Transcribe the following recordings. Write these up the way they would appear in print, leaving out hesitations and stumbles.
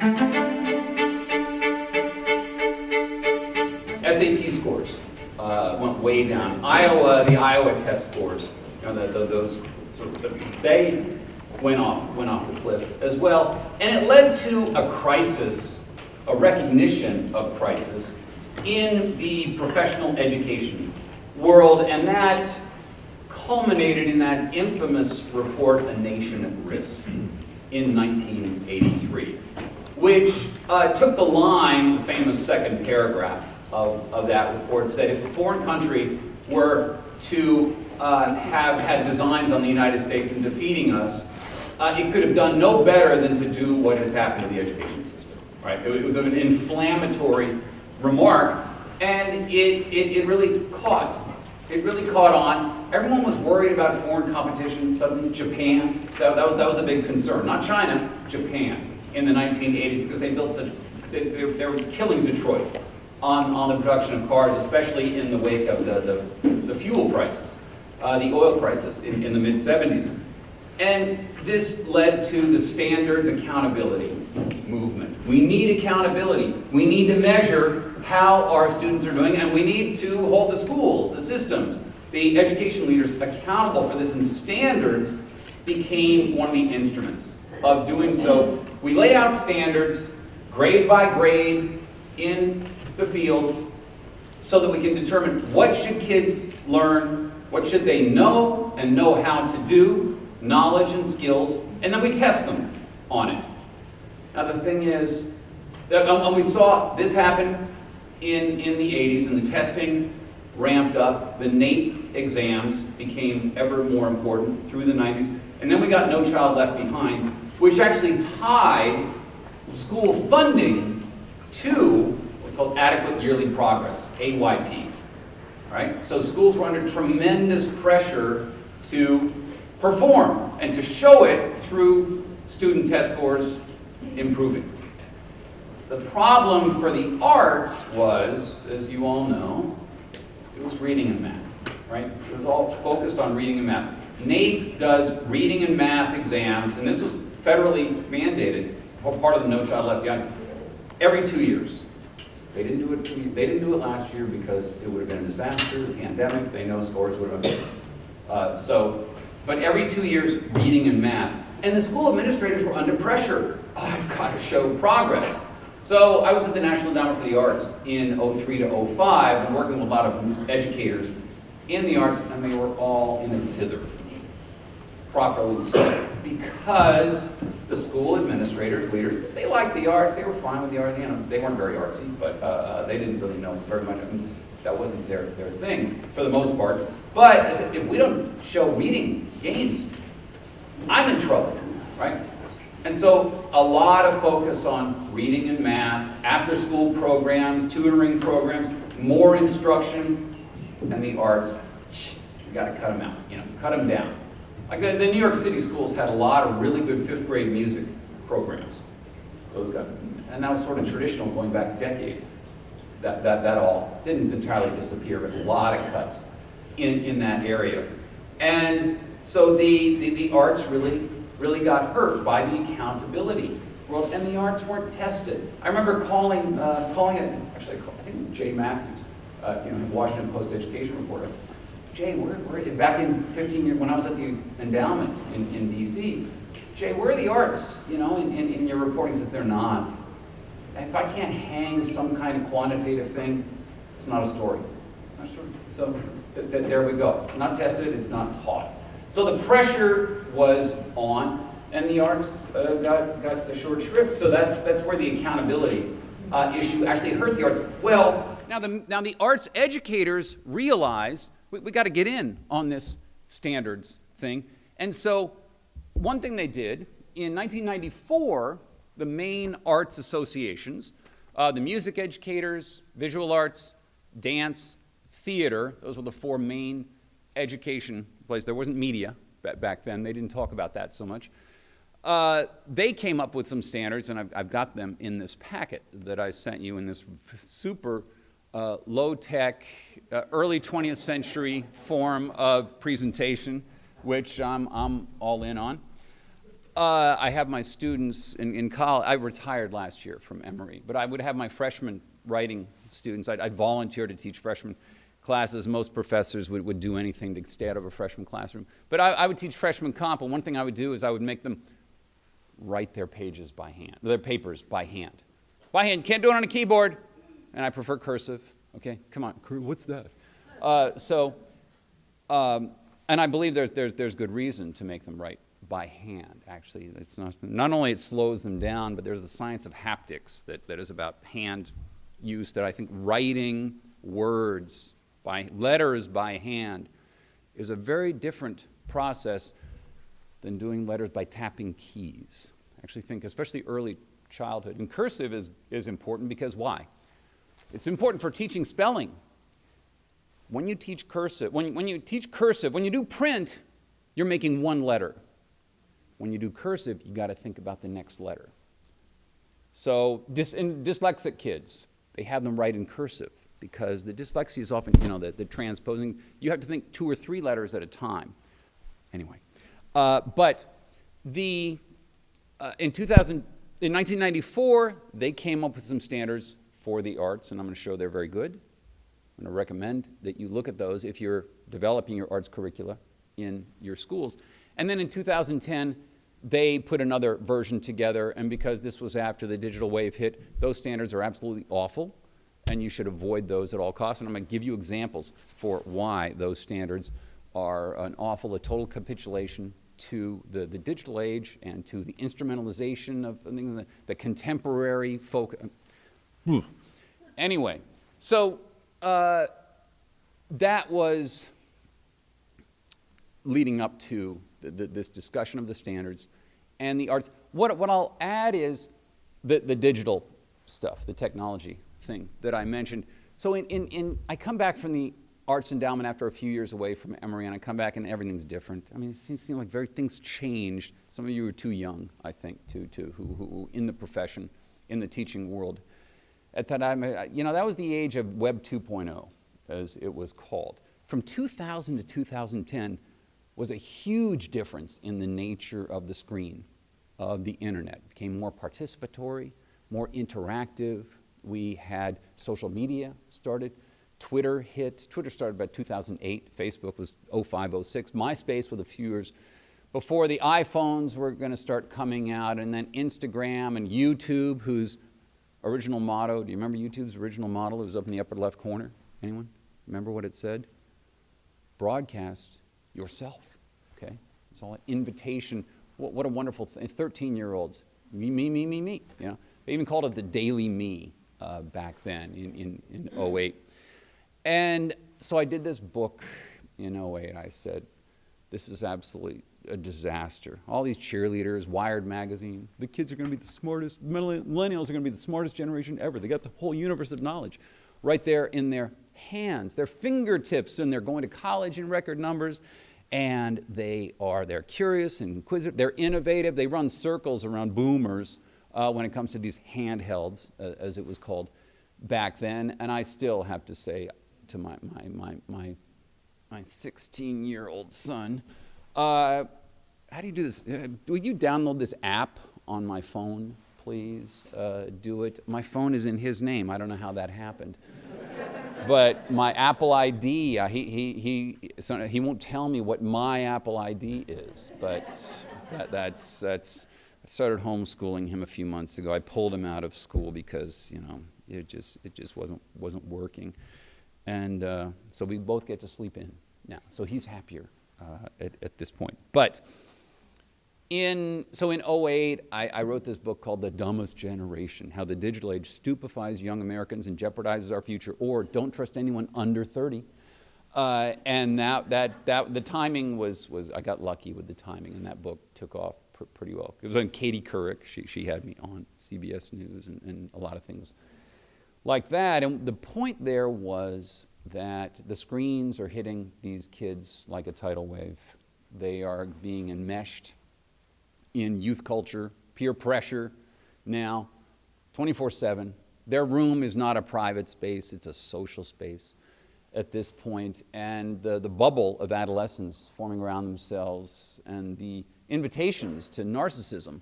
SAT scores went way down. The Iowa test scores, those they went off the cliff as well, and it led to a crisis, a recognition of crisis in the professional education world, and that culminated in that infamous report, A Nation at Risk, in 1983, which took the line, the famous second paragraph of that report, said if a foreign country were to have had designs on the United States in defeating us, it could have done no better than to do what has happened to the education system. Right? It was an inflammatory remark, and it really caught. It really caught on. Everyone was worried about foreign competition. Suddenly, Japan, that was a big concern. Not China, Japan, in the 1980s, because they built they were killing Detroit on the production of cars, especially in the wake of the fuel crisis, the oil crisis in the mid-70s. And this led to the standards accountability movement. We need accountability. We need to measure how our students are doing, and we need to hold the schools, the systems, the education leaders accountable for this, and standards became one of the instruments of doing so. We lay out standards, grade by grade, in the fields, so that we can determine what should kids learn, what should they know and know how to do, knowledge and skills, and then we test them on it. Now the thing is, and we saw this happen in the 80s, and the testing ramped up. The NAEP exams became ever more important through the 90s, and then we got No Child Left Behind, which actually tied school funding to what's called adequate yearly progress, AYP. Right? So schools were under tremendous pressure to perform and to show it through student test scores improving. The problem for the arts was, as you all know, it was reading and math, right? It was all focused on reading and math. NAEP does reading and math exams, and this was federally mandated, part of the No Child Left Behind, every 2 years. They didn't do it. They didn't do it last year because it would have been a disaster, the pandemic. They know scores would have been. But every 2 years, reading and math, and the school administrators were under pressure. Oh, I've got to show progress. So I was at the National Endowment for the Arts in 03 to 05, and working with a lot of educators in the arts, and they were all in a tither, properly so, because the school administrators, leaders, they liked the arts, they were fine with the arts, they weren't very artsy, but they didn't really know very much. I mean, that wasn't their thing, for the most part. But I said, if we don't show reading gains, I'm in trouble, right? And so a lot of focus on reading and math, after-school programs, tutoring programs, more instruction, and the arts, you got to cut them out, cut them down. Like the New York City schools had a lot of really good fifth-grade music programs. Those got, and that was sort of traditional going back decades. That all didn't entirely disappear, but a lot of cuts in that area. And so the arts really got hurt by the accountability world, and the arts weren't tested. I remember calling it, actually I think it was Jay Matthews, Washington Post education reporter. Jay, back in 15 years, when I was at the endowment in DC, Jay, where are the arts, in your reporting? He says, they're not. And if I can't hang some kind of quantitative thing, it's not a story. So there we go. It's not tested, it's not taught. So the pressure was on, and the arts got the short shrift. So that's where the accountability issue actually hurt the arts. Well, now the arts educators realized we got to get in on this standards thing. And so one thing they did, in 1994, the main arts associations, the music educators, visual arts, dance, theater, those were the four main education places. There wasn't media back then. They didn't talk about that so much. They came up with some standards, and I've got them in this packet that I sent you in this super low-tech, early 20th century form of presentation, which I'm all in on. I have my students in college. I retired last year from Emory, but I would have my freshman writing students. I'd volunteer to teach freshman classes. Most professors would do anything to stay out of a freshman classroom. But I would teach freshman comp, and one thing I would do is I would make them write their papers by hand. By hand, can't do it on a keyboard, and I prefer cursive. Okay, come on, what's that? And I believe there's good reason to make them write by hand. Actually, it's not only it slows them down, but there's the science of haptics that is about hand use. That I think writing words letters by hand is a very different process than doing letters by tapping keys. I actually think, especially early childhood, and cursive is important because why? It's important for teaching spelling. When you teach cursive, when you do print, you're making one letter. When you do cursive, you got to think about the next letter. So dyslexic kids, they have them write in cursive because the dyslexia is often, the transposing. You have to think 2 or 3 letters at a time. Anyway, but in 1994, they came up with some standards for the arts, and I'm going to show they're very good. I'm going to recommend that you look at those if you're developing your arts curricula in your schools. And then in 2010, they put another version together, and because this was after the digital wave hit, those standards are absolutely awful, and you should avoid those at all costs. And I'm going to give you examples for why those standards are an awful, a total capitulation to the digital age and to the instrumentalization of things, the contemporary folk. Anyway, so that was leading up to this discussion of the standards and the arts. What I'll add is the digital stuff, the technology thing that I mentioned. So I come back from the Arts Endowment after a few years away from Emory, and I come back and everything's different. I mean, it seems like things changed. Some of you are too young, I think, who in the profession, in the teaching world. At that time, that was the age of Web 2.0, as it was called. From 2000 to 2010 was a huge difference in the nature of the screen of the internet. It became more participatory, more interactive. We had social media started. Twitter hit. Twitter started about 2008. Facebook was 05, 06. MySpace was a few years before the iPhones were going to start coming out, and then Instagram and YouTube, whose original motto, do you remember YouTube's original motto? It was up in the upper left corner. Anyone remember what it said? Broadcast yourself, okay? It's all an invitation. What a wonderful thing. 13-year-olds, me. They even called it the Daily Me back then in 08. And so I did this book in 08. I said, this is absolutely a disaster. All these cheerleaders, Wired magazine, the kids are going to be the smartest, millennials are going to be the smartest generation ever. They got the whole universe of knowledge right there in their hands, their fingertips, and they're going to college in record numbers, and they're curious and inquisitive, they're innovative, they run circles around boomers when it comes to these handhelds, as it was called back then. And I still have to say to my 16-year-old son, how do you do this? Will you download this app on my phone, please? Do it. My phone is in his name. I don't know how that happened. But my Apple ID, he won't tell me what my Apple ID is. But that's I started homeschooling him a few months ago. I pulled him out of school because it just wasn't working. And so we both get to sleep in now. So he's happier at this point. But in 08, I wrote this book called The Dumbest Generation, How the Digital Age Stupefies Young Americans and Jeopardizes Our Future, or Don't Trust Anyone Under 30. And the timing was I got lucky with the timing, and that book took off pretty well. It was on Katie Couric. She had me on CBS News and a lot of things like that. And the point there was that the screens are hitting these kids like a tidal wave. They are being enmeshed in youth culture, peer pressure now, 24/7. Their room is not a private space, it's a social space at this point. And the bubble of adolescents forming around themselves and the invitations to narcissism.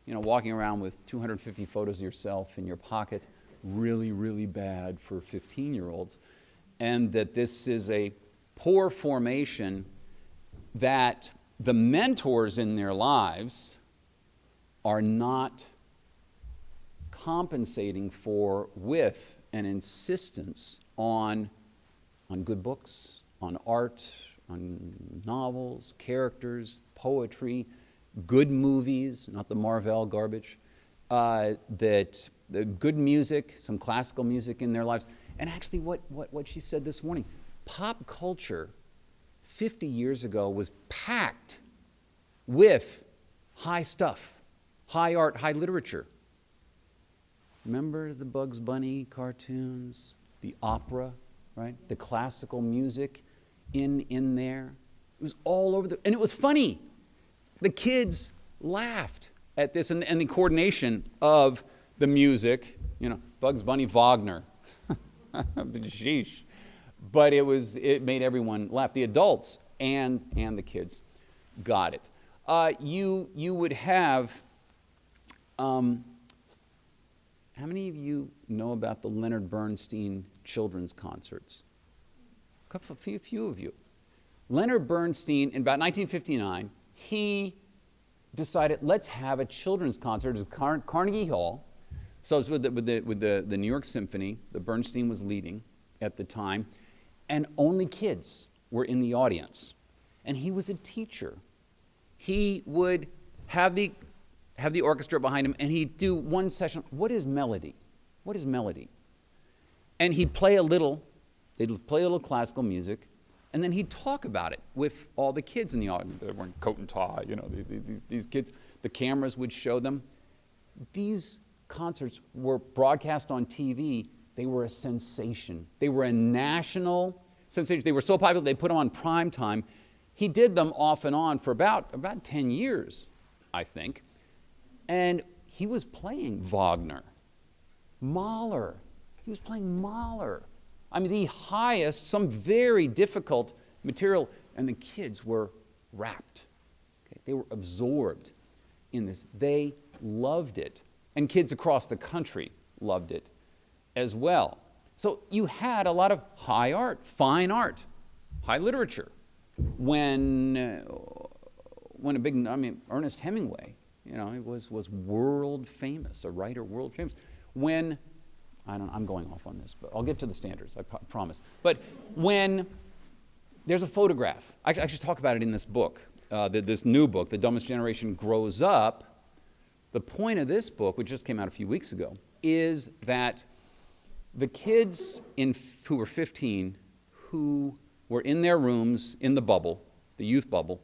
You know, walking around with 250 photos of yourself in your pocket, really, really bad for 15-year-olds. And that this is a poor formation that the mentors in their lives are not compensating for with an insistence on good books, on art, on novels, characters, poetry, good movies, not the Marvel garbage, that the good music, some classical music in their lives. And actually what she said this morning, pop culture 50 years ago was packed with high stuff, high art, high literature. Remember the Bugs Bunny cartoons, the opera, right? The classical music in there. It was all over and it was funny. The kids laughed at this and the coordination of the music, you know, Bugs Bunny, Wagner. Sheesh. But it made everyone laugh. The adults and the kids got it. You would have, how many of you know about the Leonard Bernstein children's concerts? A few of you. Leonard Bernstein, in about 1959, he decided, let's have a children's concert at Carnegie Hall. So it was with the New York Symphony. The Bernstein was leading at the time, and only kids were in the audience. And he was a teacher. He would have the orchestra behind him, and he'd do one session. What is melody? What is melody? And he'd play a little. They'd play a little classical music, and then he'd talk about it with all the kids in the audience. They were wearing coat and tie, you know, these kids. The cameras would show them. These concerts were broadcast on TV. They were a sensation. They were a national sensation. They were so popular, they put them on prime time. He did them off and on for about 10 years, I think. And he was playing Wagner, Mahler. He was playing Mahler. I mean, the highest, some very difficult material, and the kids were rapt. Okay? They were absorbed in this. They loved it. And kids across the country loved it as well. So you had a lot of high art, fine art, high literature. When Ernest Hemingway, you know, he was world famous, a writer world famous. I'm going off on this, but I'll get to the standards, I promise. But when there's a photograph, I should talk about it in this book, this new book, The Dumbest Generation Grows Up. The point of this book, which just came out a few weeks ago, is that the kids who were 15, who were in their rooms in the bubble, the youth bubble,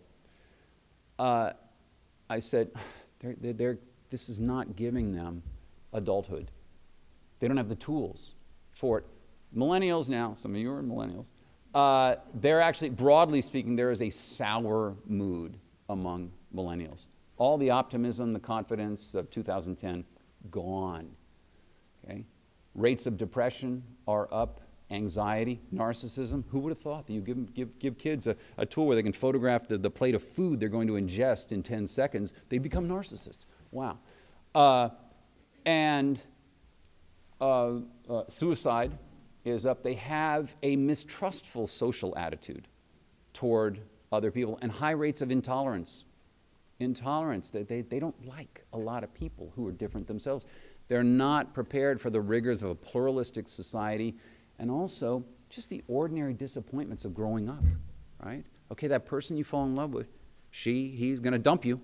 I said, this is not giving them adulthood. They don't have the tools for it. Millennials now, some of you are millennials, they're actually, broadly speaking, there is a sour mood among millennials. All the optimism, the confidence of 2010, gone. Okay? Rates of depression are up, anxiety, narcissism. Who would have thought that you give kids a tool where they can photograph the plate of food they're going to ingest in 10 seconds, they become narcissists. Wow. Suicide is up. They have a mistrustful social attitude toward other people and high rates of intolerance. They don't like a lot of people who are different themselves. They're not prepared for the rigors of a pluralistic society, and also just the ordinary disappointments of growing up, right? Okay, that person you fall in love with, he's going to dump you.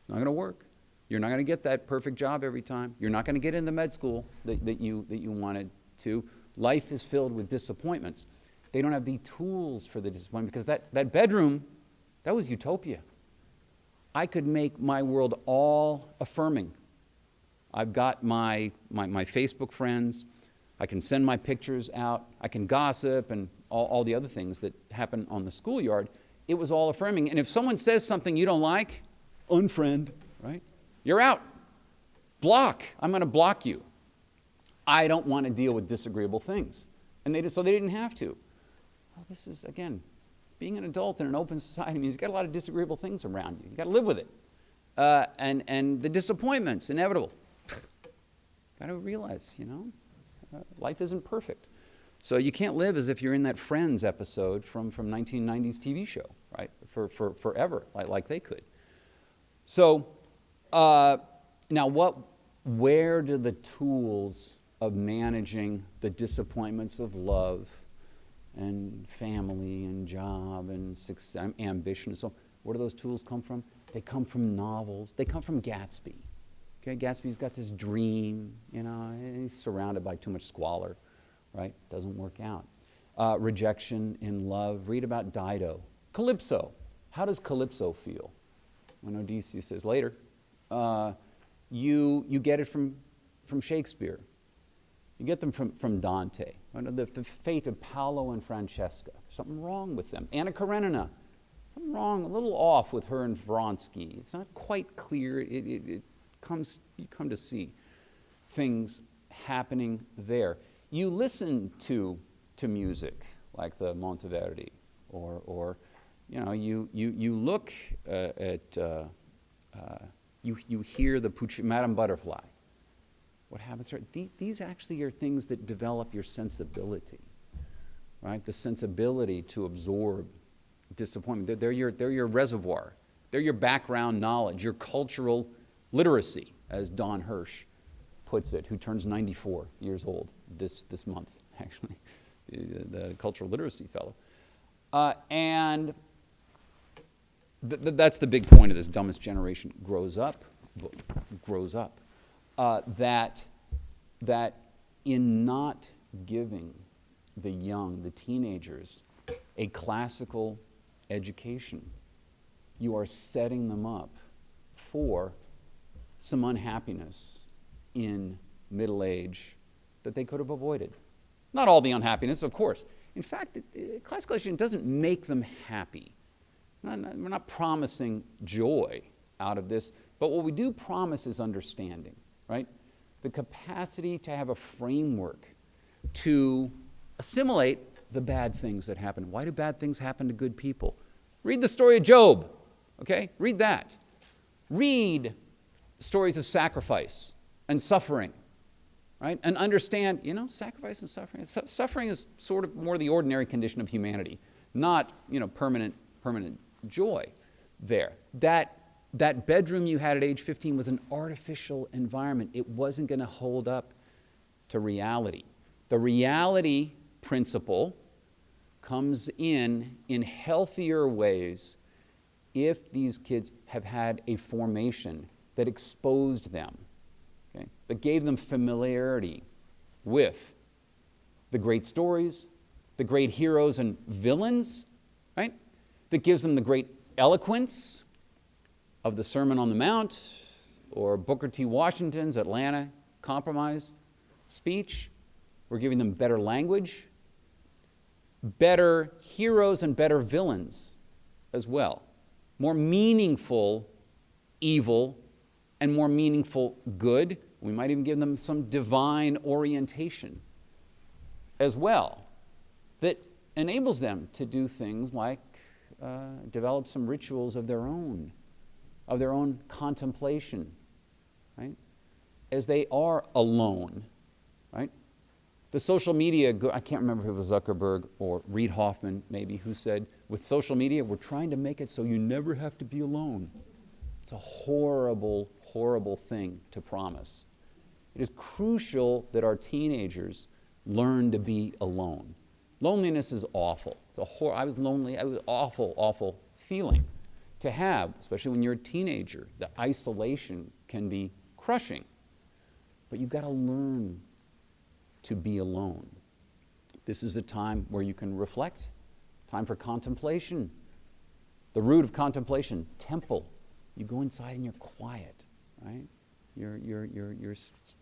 It's not going to work. You're not going to get that perfect job every time. You're not going to get in the med school that you wanted to. Life is filled with disappointments. They don't have the tools for the disappointment because that bedroom, that was utopia. I could make my world all affirming. I've got my Facebook friends. I can send my pictures out. I can gossip and all the other things that happen on the schoolyard. It was all affirming. And if someone says something you don't like, unfriend, right? You're out. Block. I'm going to block you. I don't want to deal with disagreeable things. And so they didn't have to. Well, this is, again, being an adult in an open society means you've got a lot of disagreeable things around you. You've got to live with it. and the disappointments inevitable. Got to realize, life isn't perfect. So you can't live as if you're in that Friends episode from 1990s TV show, right? For forever, like they could. So now where do the tools of managing the disappointments of love and family and job and success, ambition and so on, where do those tools come from? They come from novels. They come from Gatsby. Okay, Gatsby's got this dream, and he's surrounded by too much squalor, right? Doesn't work out. Rejection in love. Read about Dido. Calypso. How does Calypso feel? When Odysseus says later, you get it from Shakespeare. You get them from Dante. The fate of Paolo and Francesca. Something wrong with them. Anna Karenina. Something wrong, a little off with her and Vronsky. It's not quite clear. You come to see things happening there. You listen to music like the Monteverdi, or you look at you hear the Madame Butterfly. What happens there? These actually are things that develop your sensibility, right? The sensibility to absorb disappointment. They're your reservoir. They're your background knowledge, your cultural literacy, as Don Hirsch puts it, who turns 94 years old this month, actually, the cultural literacy fellow. And that's the big point of this Dumbest Generation grows up, that in not giving the young, the teenagers, a classical education, you are setting them up for some unhappiness in middle age that they could have avoided. Not all the unhappiness, of course. In fact, classical education doesn't make them happy. We're not promising joy out of this, but what we do promise is understanding, right? The capacity to have a framework to assimilate the bad things that happen. Why do bad things happen to good people? Read the story of Job, okay? Read that. Read stories of sacrifice and suffering, right? And understand, sacrifice and suffering. Suffering is sort of more the ordinary condition of humanity, not, permanent joy there. That bedroom you had at age 15 was an artificial environment. It wasn't going to hold up to reality. The reality principle comes in healthier ways if these kids have had a formation that exposed them, okay, that gave them familiarity with the great stories, the great heroes and villains, right? That gives them the great eloquence of the Sermon on the Mount or Booker T. Washington's Atlanta Compromise speech. We're giving them better language, better heroes and better villains as well. More meaningful evil and more meaningful good. We might even give them some divine orientation as well that enables them to do things like develop some rituals of their own contemplation, right? As they are alone, right? The social media, I can't remember if it was Zuckerberg or Reid Hoffman maybe, who said, with social media, we're trying to make it so you never have to be alone. It's a horrible, horrible thing to promise. It is crucial that our teenagers learn to be alone. Loneliness is awful. I was lonely. It was awful, awful feeling to have, especially when you're a teenager. The isolation can be crushing. But you've got to learn to be alone. This is a time where you can reflect, time for contemplation. The root of contemplation, temple. You go inside and you're quiet, right? You're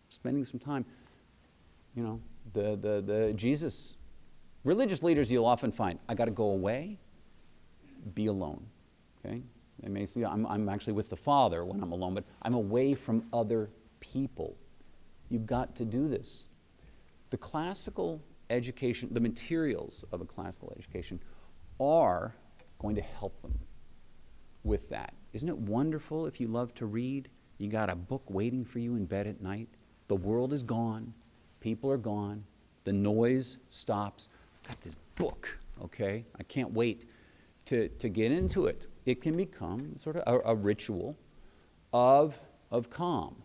spending some time. The Jesus, religious leaders you'll often find, I got to go away, be alone. Okay? They may see I'm actually with the Father when I'm alone, but I'm away from other people. You've got to do this. The classical education, the materials of a classical education are going to help them with that. isn't it wonderful if you love to read? You got a book waiting for you in bed at night. The world is gone. People are gone. The noise stops. I've got this book, okay? I can't wait to get into it. It can become sort of a ritual of calm,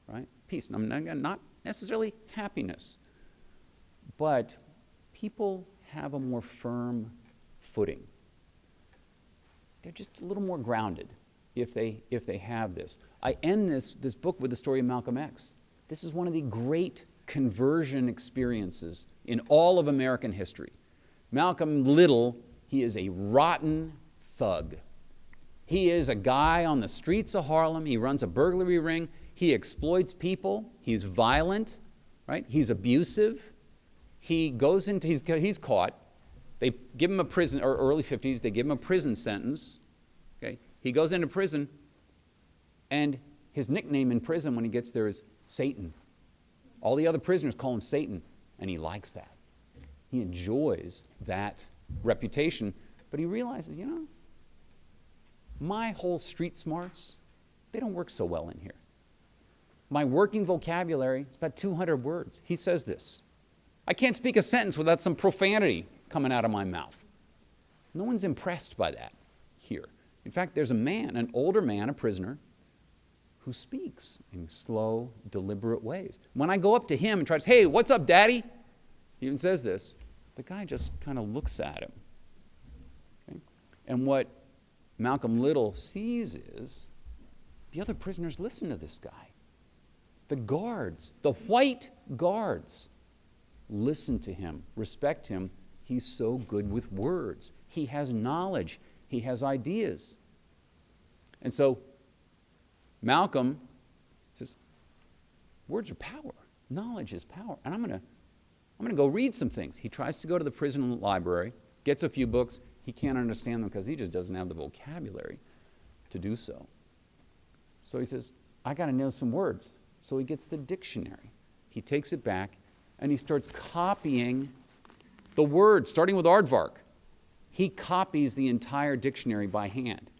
right? Peace. Not necessarily happiness, but people have a more firm footing. They're just a little more grounded if they have this. I end this book with the story of Malcolm X. This is one of the great conversion experiences in all of American history. Malcolm Little, he is a rotten thug. He is a guy on the streets of Harlem. He runs a burglary ring. He exploits people. He's violent, right? He's abusive. He goes into, he's caught. They give him a prison, or early 50s, they give him a prison sentence. Okay? He goes into prison, and his nickname in prison when he gets there is Satan. All the other prisoners call him Satan, and he likes that. He enjoys that reputation, but he realizes, my whole street smarts, they don't work so well in here. My working vocabulary is about 200 words. He says this. I can't speak a sentence without some profanity coming out of my mouth. No one's impressed by that here. In fact, there's a man, an older man, a prisoner, who speaks in slow, deliberate ways. When I go up to him and try to say, hey, what's up, Daddy? He even says this. The guy just kind of looks at him. Okay? And what Malcolm Little sees is the other prisoners listen to this guy. The guards, the white guards, listen to him, respect him. He's so good with words. He has knowledge. He has ideas. And so Malcolm says, words are power. Knowledge is power. And I'm going to go read some things. He tries to go to the prison library, gets a few books. He can't understand them because he just doesn't have the vocabulary to do so. So he says, I got to know some words. So he gets the dictionary. He takes it back, and he starts copying the words, starting with aardvark. He copies the entire dictionary by hand.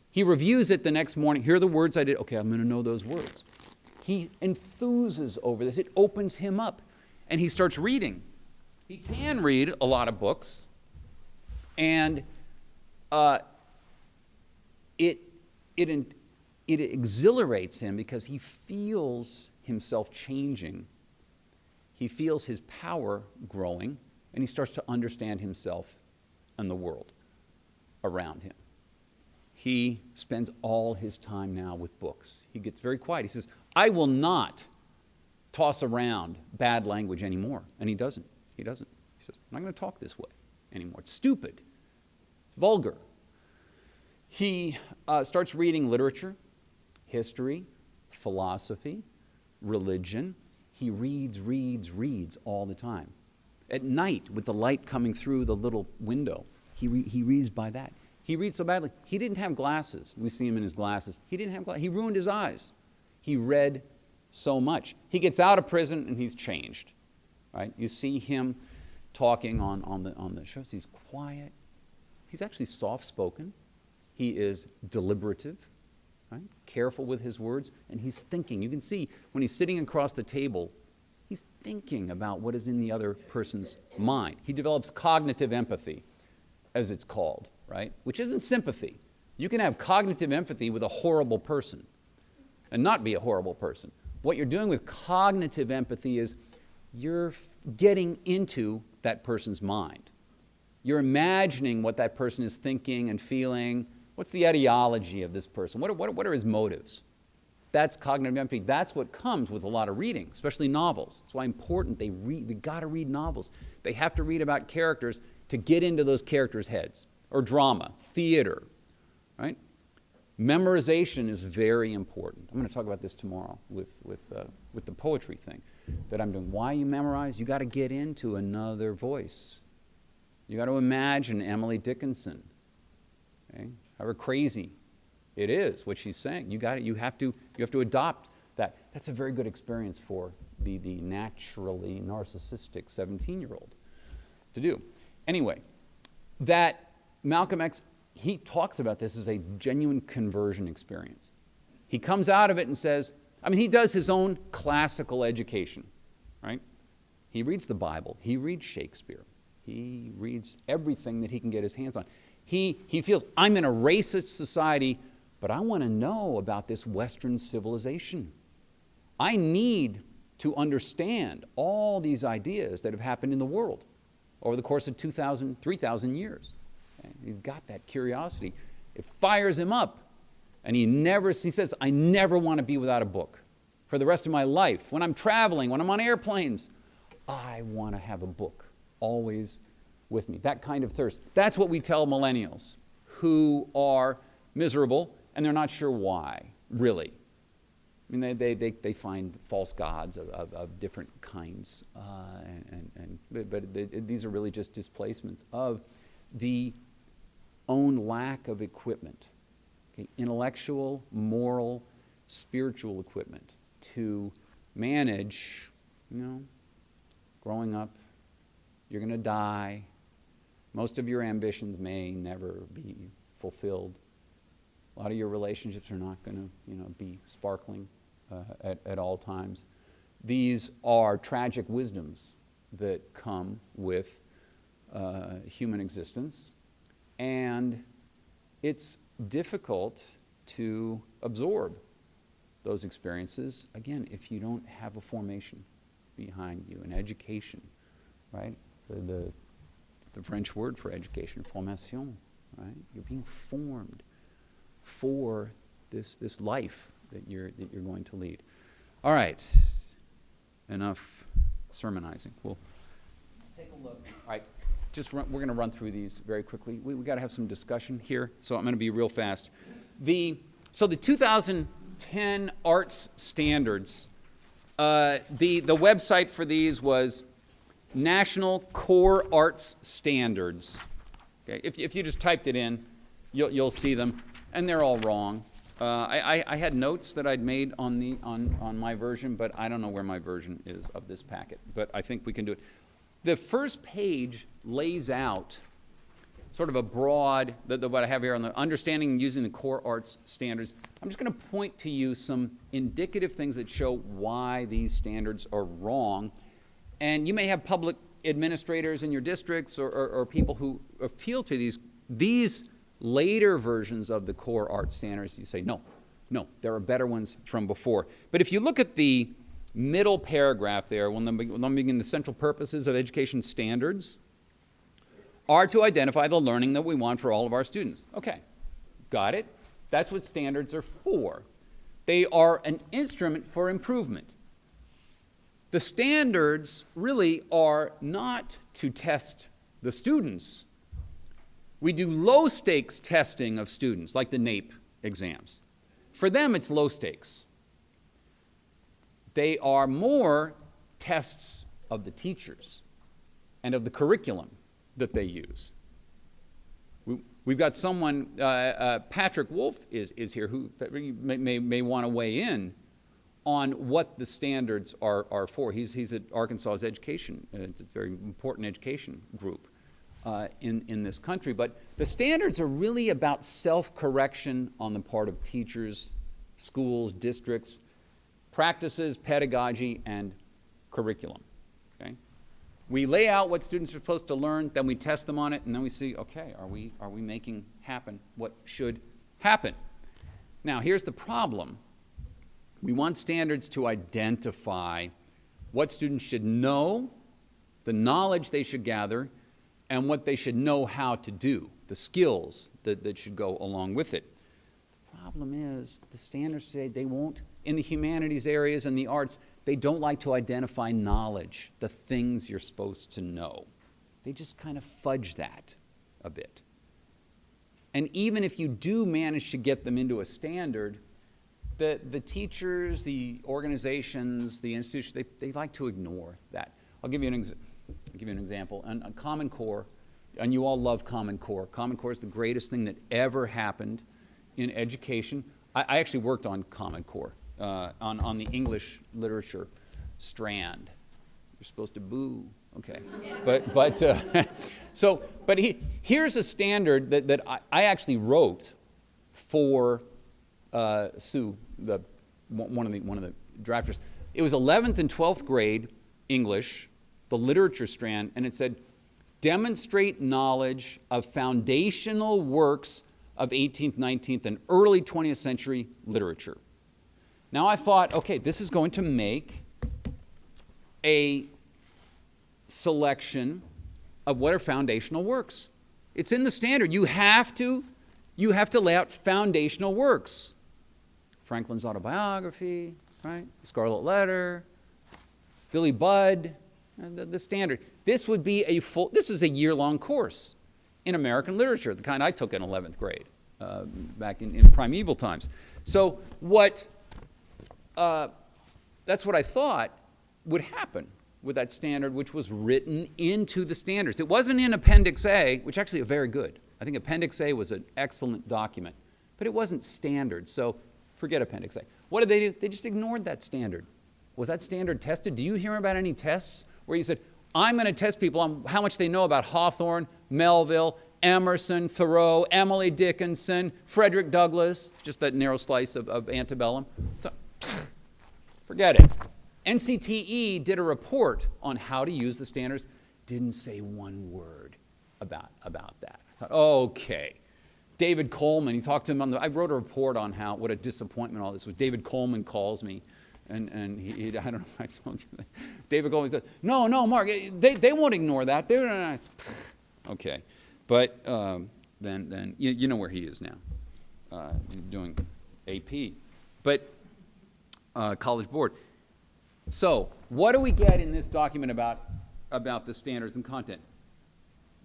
He reviews it the next morning. Here are the words I did. Okay, I'm going to know those words. He enthuses over this. It opens him up, and he starts reading. He can read a lot of books, and it exhilarates him because he feels himself changing. He feels his power growing, and he starts to understand himself and the world around him. He spends all his time now with books. He gets very quiet. He says, I will not toss around bad language anymore. And he doesn't. He says, I'm not going to talk this way anymore. It's stupid. It's vulgar. He starts reading literature, history, philosophy, religion. He reads all the time. At night, with the light coming through the little window, he reads by that. He reads so badly. He didn't have glasses. We see him in his glasses. He didn't have glasses. He ruined his eyes. He read so much. He gets out of prison and he's changed. Right? You see him talking on the shows. He's quiet. He's actually soft-spoken. He is deliberative, right? Careful with his words, and he's thinking. You can see when he's sitting across the table, he's thinking about what is in the other person's mind. He develops cognitive empathy, as it's called, right? Which isn't sympathy. You can have cognitive empathy with a horrible person and not be a horrible person. What you're doing with cognitive empathy is you're getting into that person's mind. You're imagining what that person is thinking and feeling. What's the ideology of this person? What are his motives? That's cognitive empathy. That's what comes with a lot of reading, especially novels. That's why important they got to read novels. They have to read about characters to get into those characters' heads. Or drama, theater, right? Memorization is very important. I'm going to talk about this tomorrow with the poetry thing that I'm doing. Why you memorize? You got to get into another voice. You got to imagine Emily Dickinson. Okay? However crazy it is what she's saying, you have to adopt that. That's a very good experience for the naturally narcissistic 17-year-old to do. Anyway, that Malcolm X, he talks about this as a genuine conversion experience. He comes out of it and says, I mean, he does his own classical education, right? He reads the Bible. He reads Shakespeare. He reads everything that he can get his hands on. He feels, I'm in a racist society, but I want to know about this Western civilization. I need to understand all these ideas that have happened in the world over the course of 2,000, 3,000 years. Okay? He's got that curiosity. It fires him up. And he says, I never want to be without a book for the rest of my life. When I'm traveling, when I'm on airplanes, I want to have a book always with me. That kind of thirst. That's what we tell millennials who are miserable and they're not sure why, really. I mean, they find false gods of different kinds, but these are really just displacements of the own lack of equipment, okay? Intellectual, moral, spiritual equipment to manage, growing up, you're going to die. Most of your ambitions may never be fulfilled. A lot of your relationships are not going to, be sparkling at all times. These are tragic wisdoms that come with human existence, and it's difficult to absorb those experiences, again, if you don't have a formation behind you, an education, right? The French word for education, formation, right? You're being formed for this life that you're going to lead. All right, enough sermonizing. We'll take a look. All right, we're going to run through these very quickly. We got to have some discussion here, so I'm going to be real fast. So the 2010 arts standards, the website for these was National Core Arts Standards. Okay, if you just typed it in, you'll see them, and they're all wrong. I had notes that I'd made on my version, but I don't know where my version is of this packet, but I think we can do it. The first page lays out sort of a broad, what I have here on the understanding and using the core arts standards. I'm just going to point to you some indicative things that show why these standards are wrong. And you may have public administrators in your districts or people who appeal to these later versions of the core art standards. You say, no, there are better ones from before. But if you look at the middle paragraph there, when they begin, the central purposes of education standards are to identify the learning that we want for all of our students. Okay, got it. That's what standards are for. They are an instrument for improvement. The standards really are not to test the students. We do low-stakes testing of students, like the NAEP exams. For them, it's low stakes. They are more tests of the teachers and of the curriculum that they use. We've got someone, Patrick Wolf is here, who may want to weigh in on what the standards are for. He's at Arkansas's education. It's a very important education group in this country. But the standards are really about self-correction on the part of teachers, schools, districts, practices, pedagogy, and curriculum. Okay? We lay out what students are supposed to learn, then we test them on it, and then we see, okay, are we making happen what should happen? Now, here's the problem. We want standards to identify what students should know, the knowledge they should gather, and what they should know how to do, the skills that should go along with it. The problem is the standards today, they won't, in the humanities areas and the arts, they don't like to identify knowledge, the things you're supposed to know. They just kind of fudge that a bit. And even if you do manage to get them into a standard, the teachers, the organizations, the institutions, they like to ignore that. I'll give you an example. On Common Core, and you all love Common Core. Common Core is the greatest thing that ever happened in education. I actually worked on Common Core, on the English literature strand. You're supposed to boo Okay, here's a standard that I actually wrote for Sue, one of the drafters. It was 11th and 12th grade English, the literature strand, and it said, demonstrate knowledge of foundational works of 18th, 19th, and early 20th century literature. Now I thought, okay, this is going to make a selection of what are foundational works. It's in the standard. You have to lay out foundational works. Franklin's autobiography, right? Scarlet Letter, Billy Budd, the standard. This is a year-long course in American literature, the kind I took in 11th grade back in primeval times. So that's what I thought would happen with that standard, which was written into the standards. It wasn't in Appendix A, which actually is very good. I think Appendix A was an excellent document, but it wasn't standard, so forget Appendix A. What did they do? They just ignored that standard. Was that standard tested? Do you hear about any tests where you said, I'm going to test people on how much they know about Hawthorne, Melville, Emerson, Thoreau, Emily Dickinson, Frederick Douglass, just that narrow slice of antebellum? So, forget it. NCTE did a report on how to use the standards, didn't say one word about that. I thought, okay. David Coleman, he talked to him I wrote a report on what a disappointment all this was. David Coleman calls me, and he I don't know if I told you that. David Coleman said, no, Mark, they won't ignore that. They're nice. Okay. But then you know where he is now, doing AP. But College Board. So what do we get in this document about the standards and content?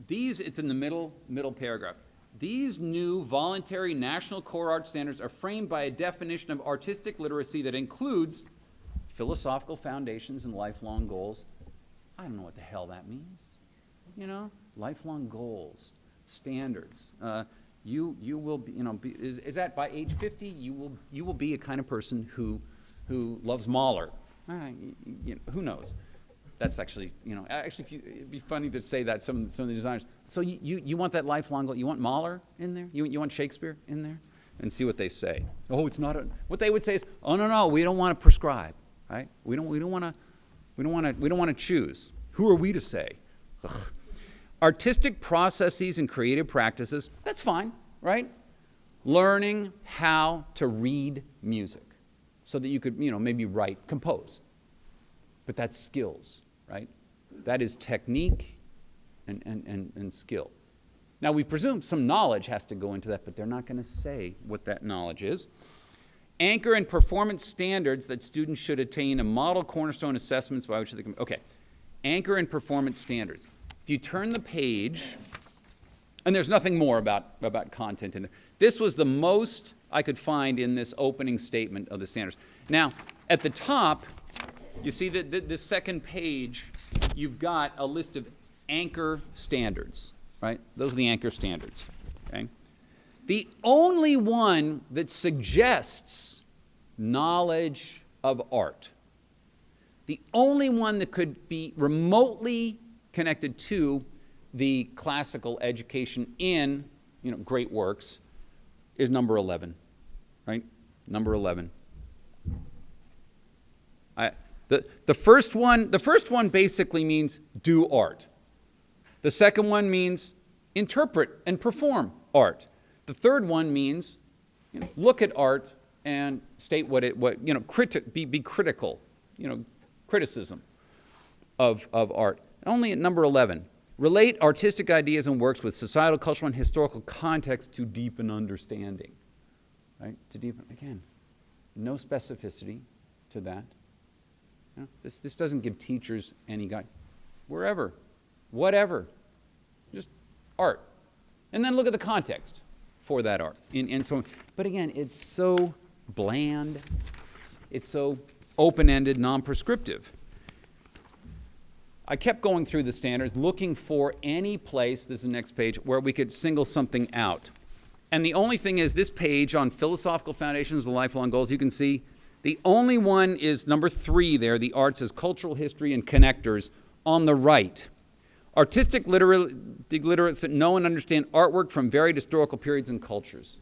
It's in the middle paragraph. These new voluntary national core art standards are framed by a definition of artistic literacy that includes philosophical foundations and lifelong goals. I don't know what the hell that means. Lifelong goals, standards. You will be, is that by age 50 you will be a kind of person who loves Mahler. Who knows? That's actually, it'd be funny to say that some of the designers. So you want that lifelong goal? You want Mahler in there? You want Shakespeare in there? And see what they say. Oh, it's not what they would say is, oh no, we don't want to prescribe, right? We don't want to choose. Who are we to say? Ugh. Artistic processes and creative practices, that's fine, right? Learning how to read music so that you could, maybe compose. But that's skills, right? That is technique and skill. Now, we presume some knowledge has to go into that, but they're not going to say what that knowledge is. Anchor and performance standards that students should attain a model cornerstone assessments by which they can, okay. Anchor and performance standards. If you turn the page, and there's nothing more about content in there. This was the most I could find in this opening statement of the standards. Now, at the top, you see that the second page, you've got a list of anchor standards, right? Those are the anchor standards, okay? The only one that suggests knowledge of art, the only one that could be remotely connected to the classical education in, great works, is number 11, right? Number 11. The first one basically means do art. The second one means interpret and perform art. The third one means look at art and state be critical, criticism of art. Only at number 11, relate artistic ideas and works with societal, cultural, and historical context to deepen understanding. Right? To deepen, again, no specificity to that. This doesn't give teachers any guide. Wherever, whatever, just art. And then look at the context for that art. But again, it's so bland. It's so open-ended, non-prescriptive. I kept going through the standards, looking for any place, this is the next page, where we could single something out. And the only thing is this page on philosophical foundations of lifelong goals, you can see the only one is number 3 there, the arts as cultural history and connectors, on the right. Artistic literates that know and understand artwork from varied historical periods and cultures.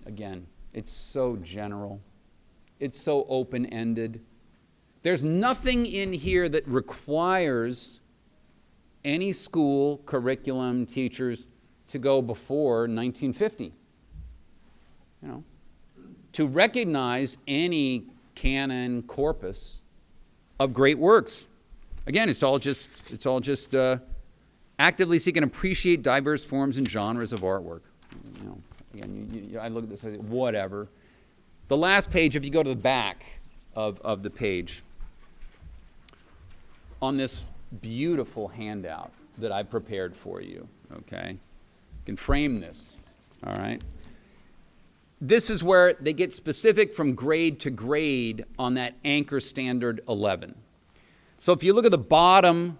Again, it's so general. It's so open-ended. There's nothing in here that requires any school, curriculum, teachers to go before 1950. To recognize any canon corpus of great works. Again, it's all just actively seek and appreciate diverse forms and genres of artwork. Again, I look at this, I say, whatever. The last page, if you go to the back of the page, on this beautiful handout that I prepared for you, okay? You can frame this, all right? This is where they get specific from grade to grade on that anchor standard 11. So if you look at the bottom,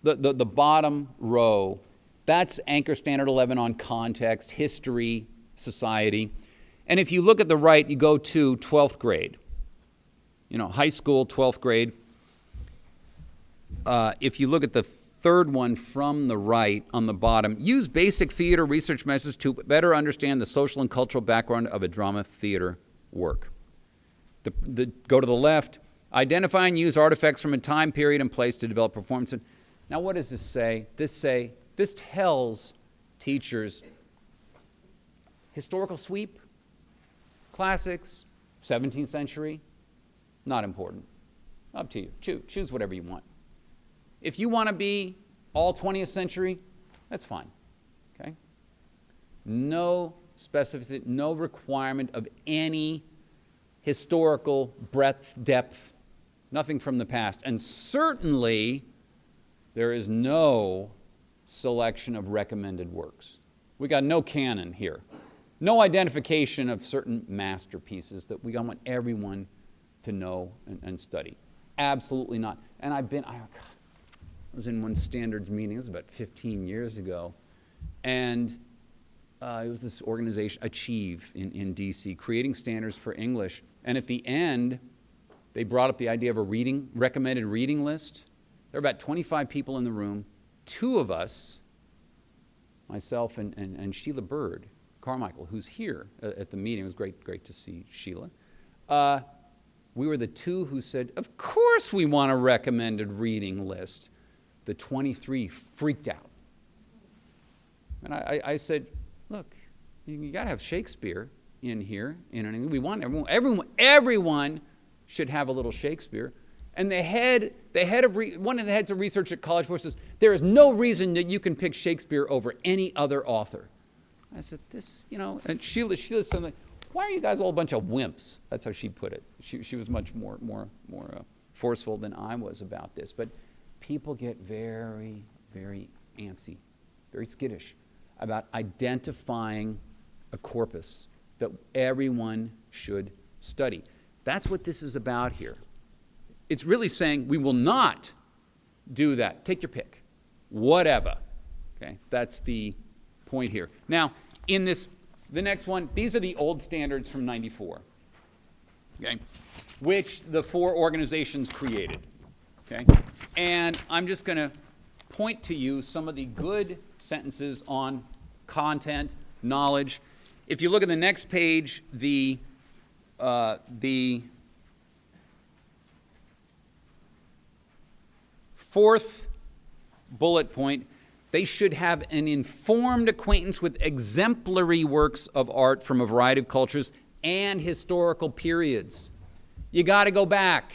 the bottom row, that's anchor standard 11 on context, history, society. And if you look at the right, you go to 12th grade. High school, 12th grade. If you look at the third one from the right on the bottom, use basic theater research methods to better understand the social and cultural background of a drama theater work. Go to the left, identify and use artifacts from a time period and place to develop performance. Now what does this say? This tells teachers historical sweep, classics, 17th century, not important. Up to you. Choose whatever you want. If you want to be all 20th century, that's fine, okay? No specificity, no requirement of any historical breadth, depth, nothing from the past. And certainly, there is no selection of recommended works. We got no canon here. No identification of certain masterpieces that we want everyone to know and study. Absolutely not. And I was in one standards meeting, this was about 15 years ago, and it was this organization, Achieve, in DC, creating standards for English. And at the end, they brought up the idea of a recommended reading list. There were about 25 people in the room. Two of us, myself and Sheila Bird Carmichael, who's here at the meeting. It was great to see Sheila. We were the two who said, of course we want a recommended reading list. The 23 freaked out. And I said, look, you got to have Shakespeare in here. We want everyone should have a little Shakespeare. And one of the heads of research at College Board says, there is no reason that you can pick Shakespeare over any other author. I said, and Sheila said, why are you guys all a bunch of wimps? That's how she put it. She was much more forceful than I was about this. But people get very, very antsy, very skittish about identifying a corpus that everyone should study. That's what this is about here. It's really saying we will not do that. Take your pick, whatever. Okay, that's the point here. Now, the next one, these are the old standards from '94, okay, which the four organizations created. Okay, and I'm just going to point to you some of the good sentences on content, knowledge. If you look at the next page, the fourth bullet point, they should have an informed acquaintance with exemplary works of art from a variety of cultures and historical periods. You got to go back.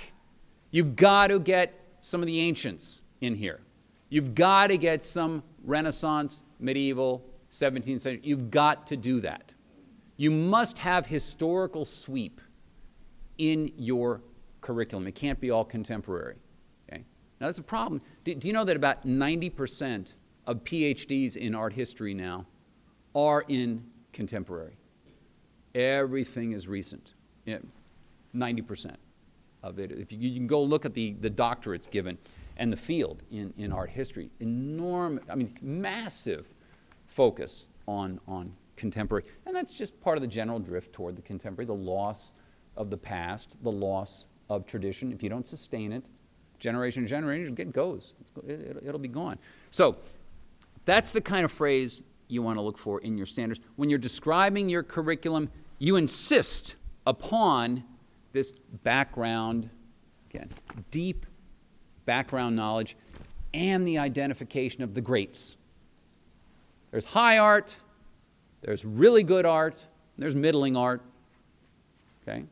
You've got to get some of the ancients in here. You've got to get some Renaissance, medieval, 17th century. You've got to do that. You must have historical sweep in your curriculum. It can't be all contemporary. Okay? Now, that's a problem. Do you know that about 90% of PhDs in art history now are in contemporary? Everything is recent. 90% of it. If you can go look at the doctorates given and the field in art history, massive focus on contemporary. And that's just part of the general drift toward the contemporary, the loss of the past, the loss of tradition. If you don't sustain it, generation to generation, it goes. It'll be gone. So that's the kind of phrase you want to look for in your standards. When you're describing your curriculum, you insist upon this background, again, deep background knowledge, and the identification of the greats. There's high art, there's really good art, there's middling art, okay?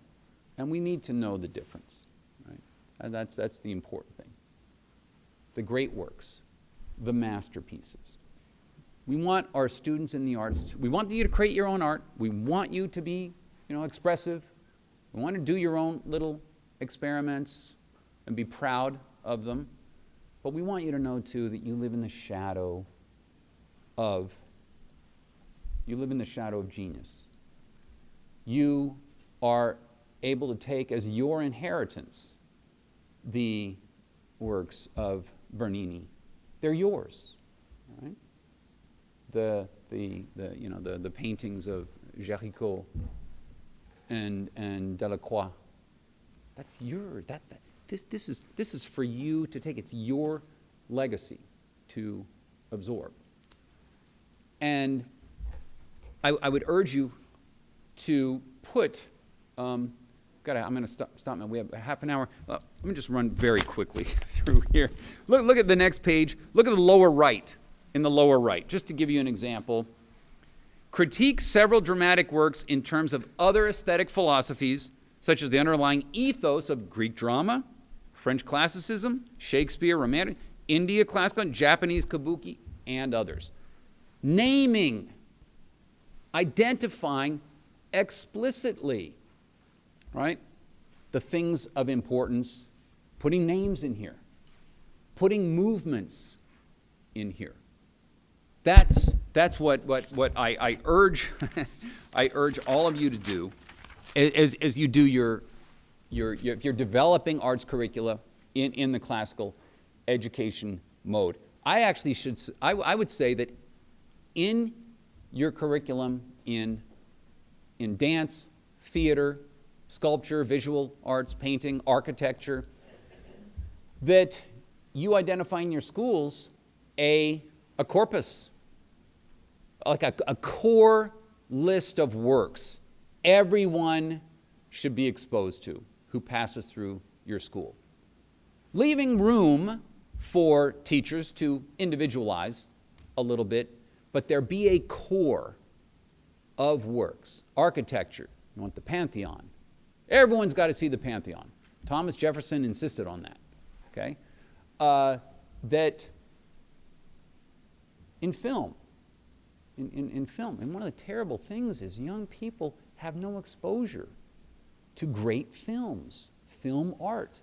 And we need to know the difference, right? And that's the important thing. The great works, the masterpieces. We want our students in the arts, we want you to create your own art. We want you to be, expressive. We want to do your own little experiments and be proud of them. But we want you to know, too, that you live in the shadow of genius. You are able to take as your inheritance the works of Bernini. They're yours, right? The paintings of Géricault and Delacroix. That's yours. This is for you to take. It's your legacy to absorb. And I would urge you to put. I'm going to stop now. We have a half an hour. Let me just run very quickly through here. Look at the next page. Look at the lower right. In the lower right, just to give you an example. Critique several dramatic works in terms of other aesthetic philosophies, such as the underlying ethos of Greek drama, French classicism, Shakespeare, Romantic, India classical, and Japanese kabuki, and others. Naming, identifying explicitly, right, the things of importance, putting names in here, putting movements in here. That's what I urge I urge all of you to do as you do if you're developing arts curricula in the classical education mode. I would say that in your curriculum in dance, theater, sculpture, visual arts, painting, architecture, that you identify in your schools a corpus, like a core list of works everyone should be exposed to who passes through your school. Leaving room for teachers to individualize a little bit, but there be a core of works. Architecture, you want the Pantheon. Everyone's got to see the Pantheon. Thomas Jefferson insisted on that, okay? That in film, and one of the terrible things is young people have no exposure to great films, film art.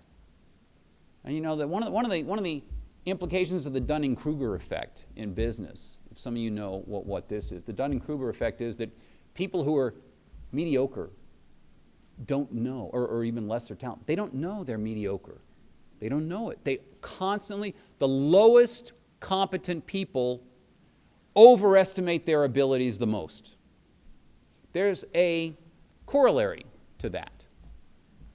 And that one of the implications of the Dunning-Kruger effect in business, if some of you know what this is, the Dunning-Kruger effect is that people who are mediocre don't know, or even lesser talent, they don't know they're mediocre. They don't know it. They constantly, the lowest competent people overestimate their abilities the most. There's a corollary to that.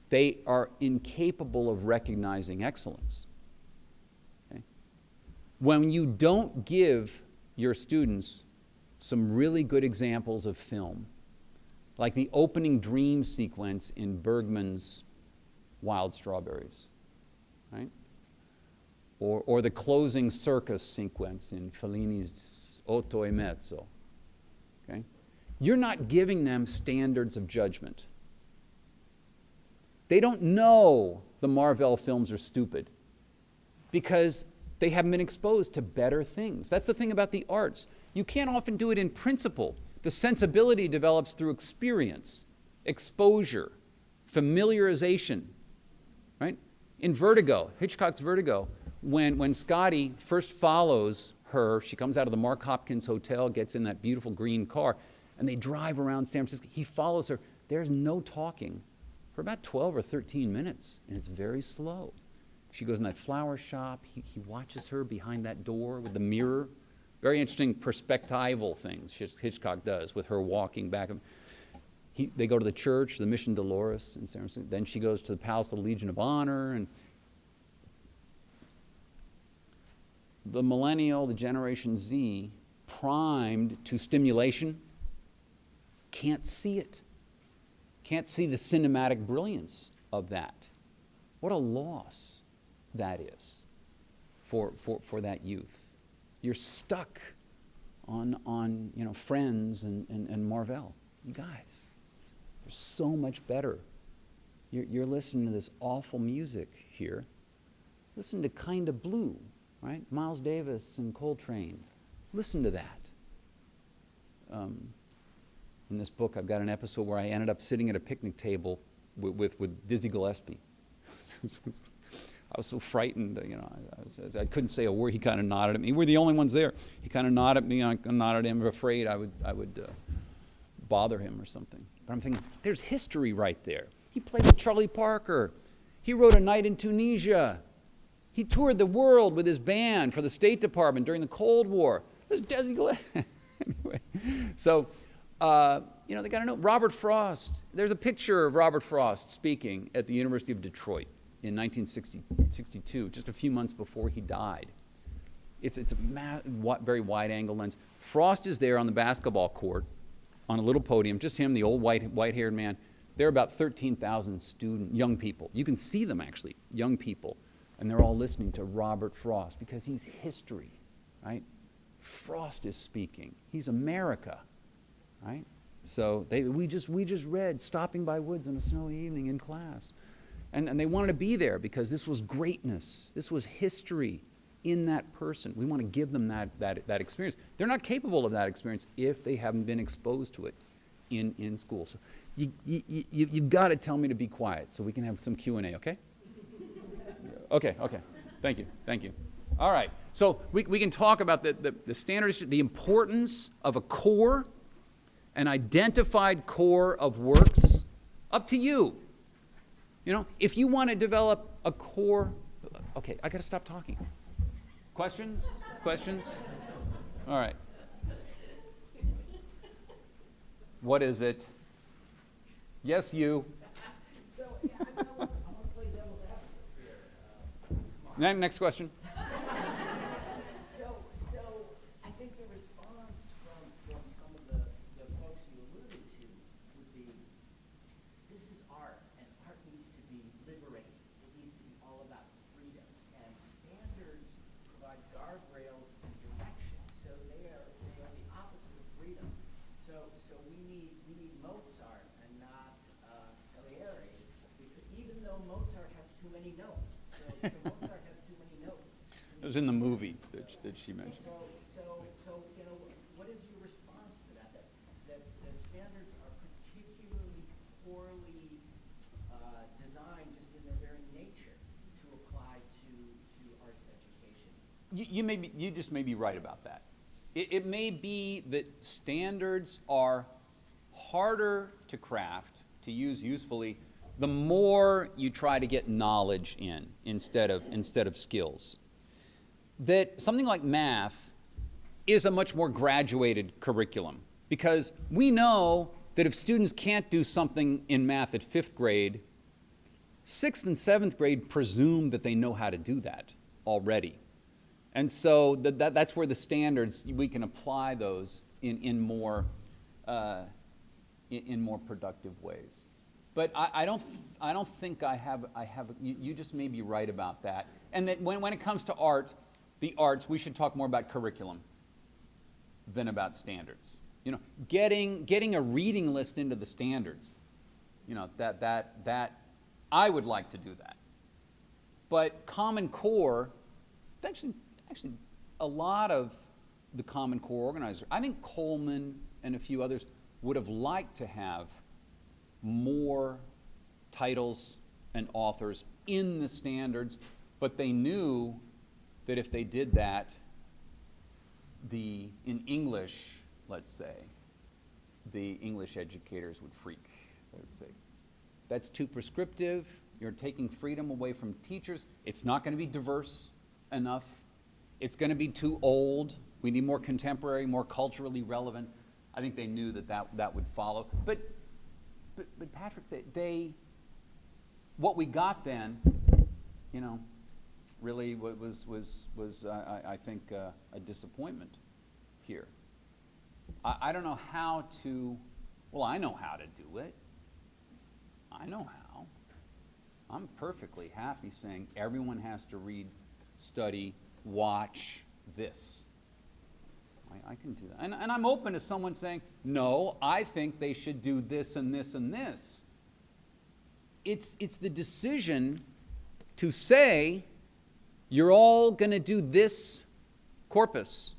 They are incapable of recognizing excellence. Okay? When you don't give your students some really good examples of film, like the opening dream sequence in Bergman's Wild Strawberries, right? Or the closing circus sequence in Fellini's Otto e Mezzo, okay? You're not giving them standards of judgment. They don't know the Marvel films are stupid because they haven't been exposed to better things. That's the thing about the arts. You can't often do it in principle. The sensibility develops through experience, exposure, familiarization, right? In Vertigo, Hitchcock's Vertigo, when Scotty first follows her, she comes out of the Mark Hopkins Hotel, gets in that beautiful green car, and they drive around San Francisco. He follows her. There's no talking for about 12 or 13 minutes, and it's very slow. She goes in that flower shop. He watches her behind that door with the mirror. Very interesting perspectival things Hitchcock does with her walking back. They go to the church, the Mission Dolores in San Francisco. Then she goes to the Palace of the Legion of Honor. And the millennial, the Generation Z, primed to stimulation, can't see it. Can't see the cinematic brilliance of that. What a loss that is for that youth. You're stuck on Friends and Marvel. You guys, they're so much better. You're listening to this awful music here. Listen to Kinda Blue, right? Miles Davis and Coltrane. Listen to that. In this book, I've got an episode where I ended up sitting at a picnic table with Dizzy Gillespie. I was so frightened, I couldn't say a word. He kind of nodded at me. We're the only ones there. He kind of nodded at me. I nodded at him, afraid I would bother him or something. But I'm thinking, there's history right there. He played with Charlie Parker. He wrote A Night in Tunisia. He toured the world with his band for the State Department during the Cold War. There's Dizzy Gillespie. Anyway, so, they got to know. Robert Frost. There's a picture of Robert Frost speaking at the University of Detroit in 1962, just a few months before he died. It's a very wide-angle lens. Frost is there on the basketball court on a little podium, just him, the old white-haired man. There are about 13,000 young people. You can see them, actually, young people. And they're all listening to Robert Frost because he's history, right? Frost is speaking. He's America, right? So we just read Stopping by Woods on a Snowy Evening in class. And they wanted to be there because this was greatness. This was history in that person. We want to give them that experience. They're not capable of that experience if they haven't been exposed to it in school. So you've got to tell me to be quiet so we can have some Q&A, okay? Okay. Thank you. All right. So we can talk about the standards, the importance of a core, an identified core of works. Up to you. If you want to develop a core, okay, I got to stop talking. Questions? All right. What is it? Yes, you. So, I want to play devil's advocate here. Next question. So I think the response from some of the folks you alluded to would be, this is art, and art needs to be liberating. It needs to be all about freedom. And standards provide guardrails and direction. So they are the opposite of freedom. So we need Mozart and not Salieri, because even though Mozart has too many notes. So Mozart has too many notes. It was in the movie that she mentioned. So what is your response to that? That standards are particularly poorly designed just in their very nature to apply to arts education. You just may be right about that. It may be that standards are harder to craft, to use usefully, the more you try to get knowledge in instead of skills. That something like math is a much more graduated curriculum because we know that if students can't do something in math at 5th grade, 6th and 7th grade presume that they know how to do that already. And so that's where the standards, we can apply those in more productive ways. But I don't think I have you just may be right about that. And that when it comes to the arts, we should talk more about curriculum than about standards. Getting a reading list into the standards, that I would like to do that. But Common Core, actually a lot of the Common Core organizers, I think Coleman and a few others would have liked to have more titles and authors in the standards, but they knew that if they did that, in English, let's say, the English educators would freak. They would say, that's too prescriptive, you're taking freedom away from teachers, it's not going to be diverse enough, it's going to be too old, we need more contemporary, more culturally relevant. I think they knew that would follow. But Patrick, what we got then, really was I think, a disappointment here. I don't know how to, well, I know how to do it. I know how. I'm perfectly happy saying everyone has to read, study, watch this. I can do that. And I'm open to someone saying, no, I think they should do this and this and this. It's the decision to say, you're all going to do this corpus.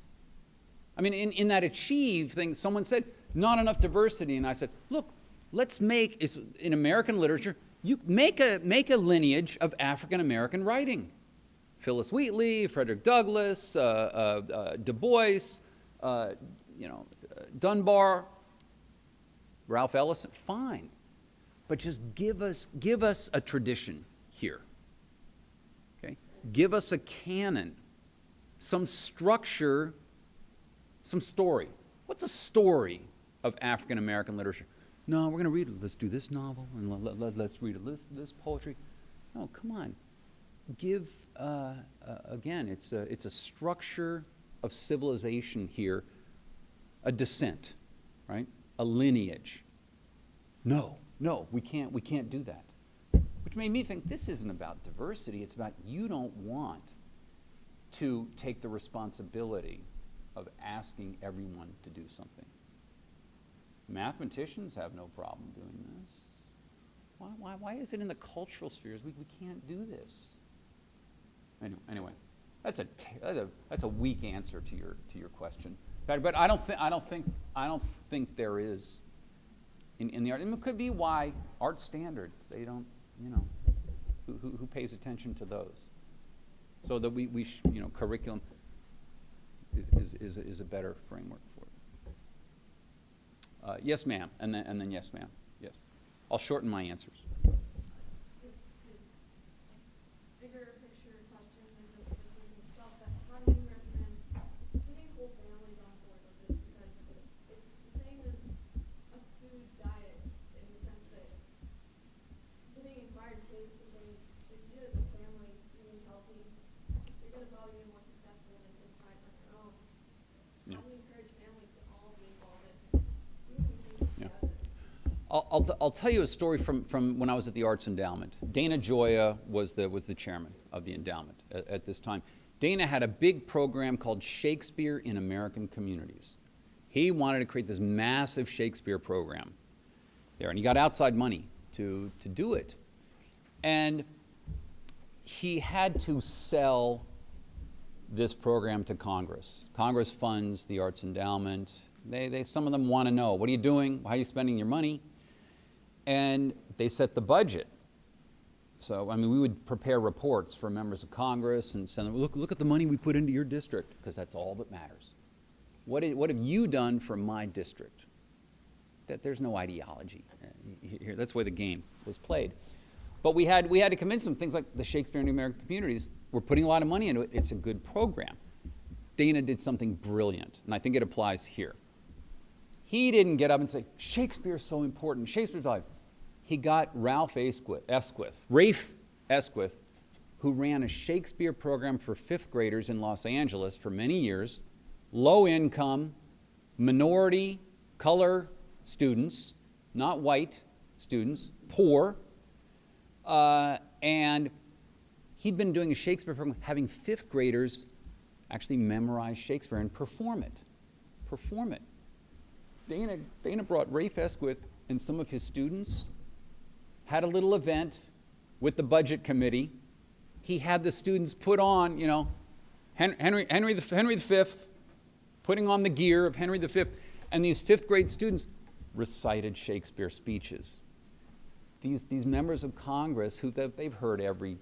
I mean, in that achieve thing, someone said, not enough diversity. And I said, look, let's make, in American literature, you make a lineage of African American writing. Phyllis Wheatley, Frederick Douglass, Du Bois, Dunbar, Ralph Ellison, fine. But just give us a tradition here. Okay? Give us a canon, some structure, some story. What's a story of African American literature? No, we're going to read it. Let's do this novel, and let's read this poetry. No, come on. Give, again, it's a structure of civilization here, a descent, right? A lineage. No, we can't do that. Which made me think this isn't about diversity, it's about you don't want to take the responsibility of asking everyone to do something. Mathematicians have no problem doing this. Why is it in the cultural spheres we can't do this? Anyway, that's a weak answer to your question. But I don't think there is in the art. And it could be why art standards, they don't, who pays attention to those? So that curriculum is a better framework for it. Yes, ma'am, and then yes, ma'am. Yes, I'll shorten my answers. Bigger picture question than just the food itself, but how do you recommend getting whole families on board with this? Because it's the same as a food diet in the sense that getting inspired kids to say, if you as a family eating healthy, you're going to probably be more successful than just trying on your own. How do you encourage families to all be involved in doing these things together? I'll tell you a story from when I was at the Arts Endowment. Dana Gioia was the chairman of the endowment at this time. Dana had a big program called Shakespeare in American Communities. He wanted to create this massive Shakespeare program there, and he got outside money to do it. And he had to sell this program to Congress. Congress funds the Arts Endowment. Some of them want to know, what are you doing? How are you spending your money? And they set the budget. So, I mean, we would prepare reports for members of Congress and send them, look at the money we put into your district, because that's all that matters. What have you done for my district? That there's no ideology here. That's the way the game was played. But we had to convince them, things like the Shakespeare in American Communities, we're putting a lot of money into it. It's a good program. Dana did something brilliant, and I think it applies here. He didn't get up and say, Shakespeare's so important, Shakespeare's valuable. He got Rafe Esquith, who ran a Shakespeare program for fifth graders in Los Angeles for many years, low income, minority, color students, not white students, poor, and he'd been doing a Shakespeare program, having fifth graders actually memorize Shakespeare and perform it. Dana brought Rafe Esquith and some of his students, had a little event with the budget committee. He had the students put on, Henry V, putting on the gear of Henry V, and these fifth grade students recited Shakespeare speeches. These members of Congress, they've heard every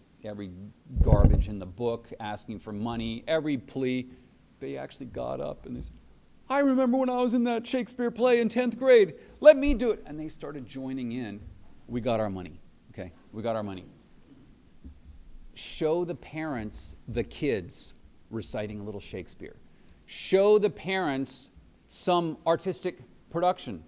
garbage in the book, asking for money, every plea, they actually got up and they said, I remember when I was in that Shakespeare play in 10th grade. Let me do it. And they started joining in. We got our money, okay? We got our money. Show the parents the kids reciting a little Shakespeare. Show the parents some artistic production.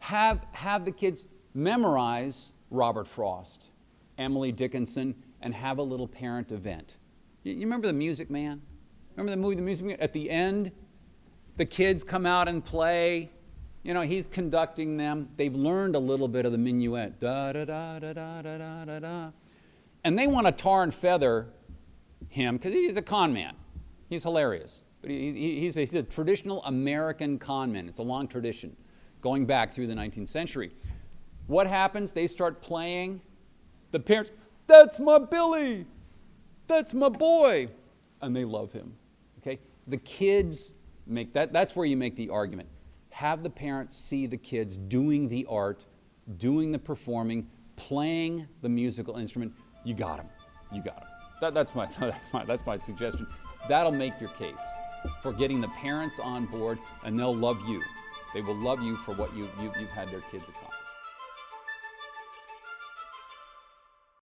Have the kids memorize Robert Frost, Emily Dickinson, and have a little parent event. You remember The Music Man? Remember the movie The Music Man? At the end, the kids come out and play. You know, he's conducting them. They've learned a little bit of the minuet. Da da da da da da da da da. And they want to tar and feather him because he's a con man. He's hilarious. But he's a traditional American con man. It's a long tradition going back through the 19th century. What happens? They start playing. The parents, that's my Billy. That's my boy. And they love him. Okay? The kids make that. That's where you make the argument. Have the parents see the kids doing the art, doing the performing, playing the musical instrument. You got them. You got them. That's my suggestion. That'll make your case for getting the parents on board, and they'll love you. They will love you for what you've had their kids accomplish.